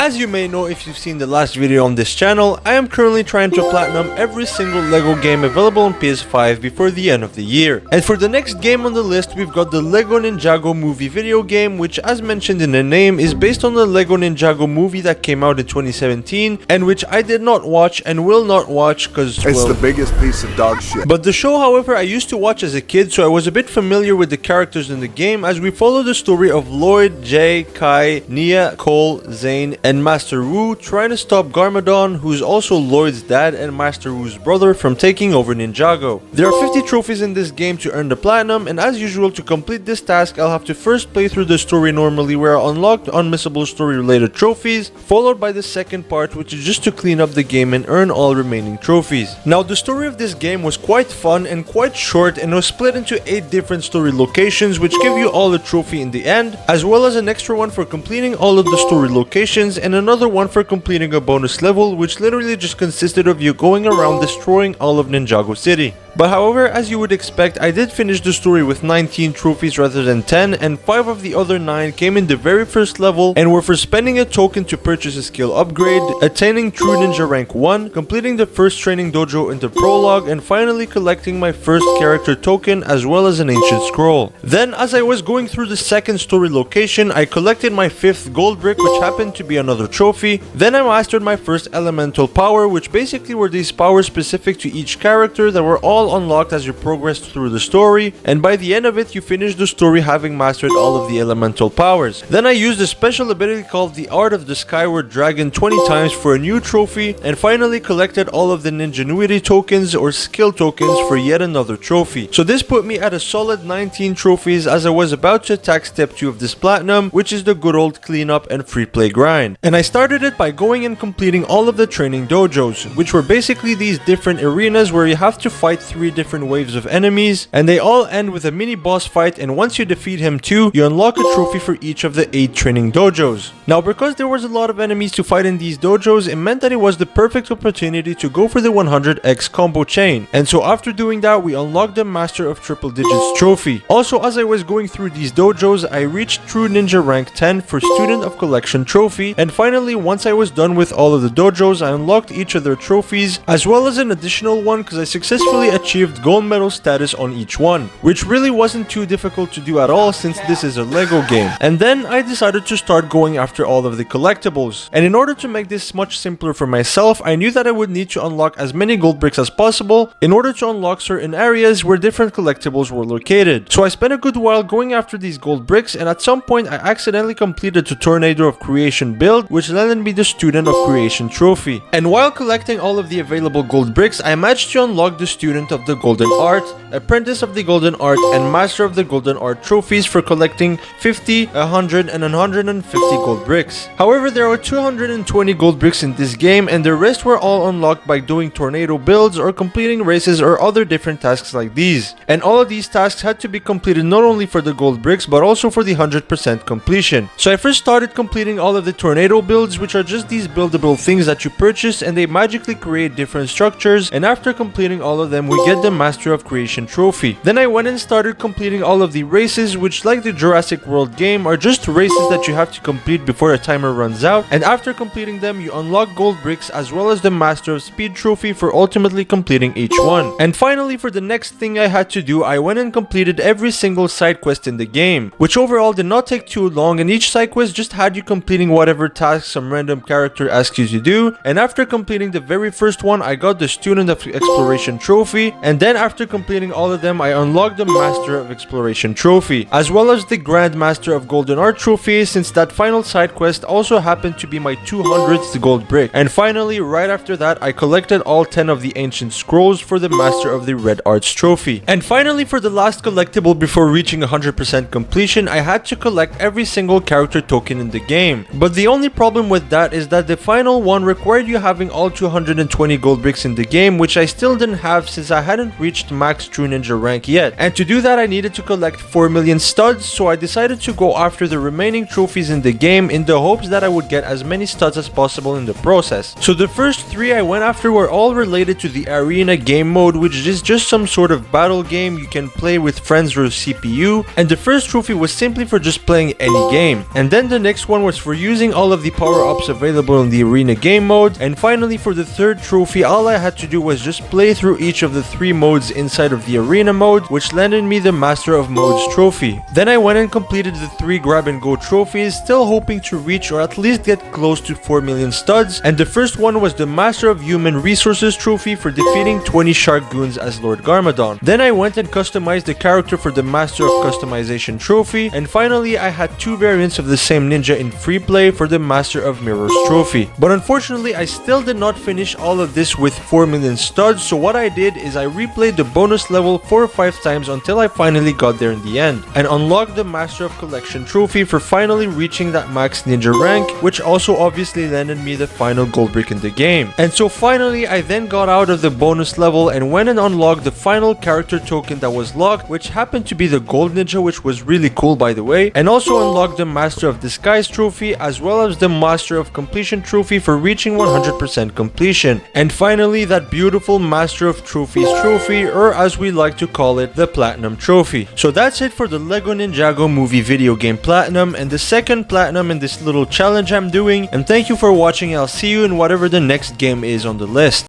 as you may know if you've seen the last video on this channel, I am currently trying to platinum every single LEGO game available on PS5 before the end of the year. And for the next game on the list, we've got the LEGO NINJAGO movie video game, which as mentioned in the name is based on the LEGO NINJAGO movie that came out in 2017 and which I did not watch and will not watch because it's the biggest piece of dog shit. But the show, however, I used to watch as a kid, so I was a bit familiar with the characters in the game as we follow the story of Lloyd, Jay, Kai, Nia, Cole, Zane, and Master Wu trying to stop Garmadon, who's also Lloyd's dad and Master Wu's brother, from taking over Ninjago. There are 50 trophies in this game to earn the platinum, and as usual, to complete this task, I'll have to first play through the story normally where I unlocked unmissable story related trophies, followed by the second part, which is just to clean up the game and earn all remaining trophies. Now, the story of this game was quite fun and quite short, and was split into 8 different story locations which give you all the trophy in the end, as well as an extra one for completing all of the story locations and another one for completing a bonus level, which literally just consisted of you going around destroying all of Ninjago City. But however, as you would expect, I did finish the story with 19 trophies rather than 10, and 5 of the other 9 came in the very first level and were for spending a token to purchase a skill upgrade, attaining True Ninja Rank 1, completing the first training dojo in the prologue, and finally collecting my first character token as well as an ancient scroll. Then, as I was going through the second story location, I collected my 5th gold brick, which happened to be another trophy. Then I mastered my first elemental power, which basically were these powers specific to each character that were all unlocked as you progressed through the story, and by the end of it you finish the story having mastered all of the elemental powers. Then I used a special ability called the Art of the Skyward Dragon 20 times for a new trophy, and finally collected all of the Ninjanuity tokens or skill tokens for yet another trophy. So this put me at a solid 19 trophies as I was about to attack step 2 of this platinum, which is the good old cleanup and free play grind. And I started it by going and completing all of the training dojos, which were basically these different arenas where you have to fight 3 different waves of enemies, and they all end with a mini boss fight, and once you defeat him too, you unlock a trophy for each of the 8 training dojos. Now, because there was a lot of enemies to fight in these dojos, it meant that it was the perfect opportunity to go for the 100x combo chain, and so after doing that, we unlocked the Master of Triple Digits trophy. Also, as I was going through these dojos, I reached True Ninja Rank 10 for Student of Collection trophy, and finally, once I was done with all of the dojos, I unlocked each of their trophies, as well as an additional one because I successfully achieved gold medal status on each one, which really wasn't too difficult to do at all since this is a LEGO game. And then I decided to start going after all of the collectibles. And in order to make this much simpler for myself, I knew that I would need to unlock as many gold bricks as possible in order to unlock certain areas where different collectibles were located. So I spent a good while going after these gold bricks, and at some point I accidentally completed the Tornado of Creation build, which landed me the Student of Creation trophy. And while collecting all of the available gold bricks, I managed to unlock the Student of the Golden Art, Apprentice of the Golden Art, and Master of the Golden Art trophies for collecting 50, 100, and 150 gold bricks. However, there are 220 gold bricks in this game, and the rest were all unlocked by doing tornado builds or completing races or other different tasks like these. And all of these tasks had to be completed not only for the gold bricks but also for the 100% completion. So I first started completing all of the tornado builds, which are just these buildable things that you purchase and they magically create different structures, and after completing all of them we get the Master of Creation trophy. Then I went and started completing all of the races, which like the Jurassic World game are just races that you have to complete before a timer runs out, and after completing them you unlock gold bricks as well as the Master of Speed trophy for ultimately completing each one. And finally, for the next thing I had to do, I went and completed every single side quest in the game, which overall did not take too long, and each side quest just had you completing whatever task some random character asks you to do. And after completing the very first one, I got the Student of Exploration trophy, and then after completing all of them I unlocked the Master of Exploration trophy, as well as the Grand Master of Golden Art trophy, since that final side quest also happened to be my 200th gold brick. And finally, right after that, I collected all 10 of the ancient scrolls for the Master of the Red Arts trophy. And finally, for the last collectible before reaching 100% completion, I had to collect every single character token in the game. But the only problem with that is that the final one required you having all 220 gold bricks in the game, which I still didn't have since I hadn't reached max True Ninja rank yet. And to do that I needed to collect 4 million studs, so I decided to go after the remaining trophies in the game in the hopes that I would get as many studs as possible in the process. So the first 3 I went after were all related to the arena game mode, which is just some sort of battle game you can play with friends or CPU, and the first trophy was simply for just playing any game. And then the next one was for using all of the power-ups available in the arena game mode, and finally for the third trophy all I had to do was just play through each of the 3 modes inside of the arena mode, which landed me the Master of Modes trophy. Then I went and completed the 3 grab and go trophies, still hoping to reach or at least get close to 4 million studs, and the first one was the Master of Human Resources trophy for defeating 20 shark goons as Lord Garmadon. Then I went and customized the character for the Master of Customization trophy, and finally I had 2 variants of the same ninja in free play for the Master of Mirrors trophy. But unfortunately I still did not finish all of this with 4 million studs, so what I did is I replayed the bonus level 4 or 5 times until I finally got there in the end, and unlocked the Master of Collection trophy for finally reaching that max ninja rank, which also obviously landed me the final gold brick in the game. And so finally I then got out of the bonus level and went and unlocked the final character token that was locked, which happened to be the gold ninja, which was really cool by the way, and also unlocked the Master of Disguise trophy as well as the Master of Completion trophy for reaching 100% completion, and finally that beautiful Master of Trophies trophy, or as we like to call it, the Platinum trophy. So that's it for the LEGO Ninjago movie video game Platinum, and the second Platinum in this little challenge I'm doing, and thank you for watching. I'll see you in whatever the next game is on the list.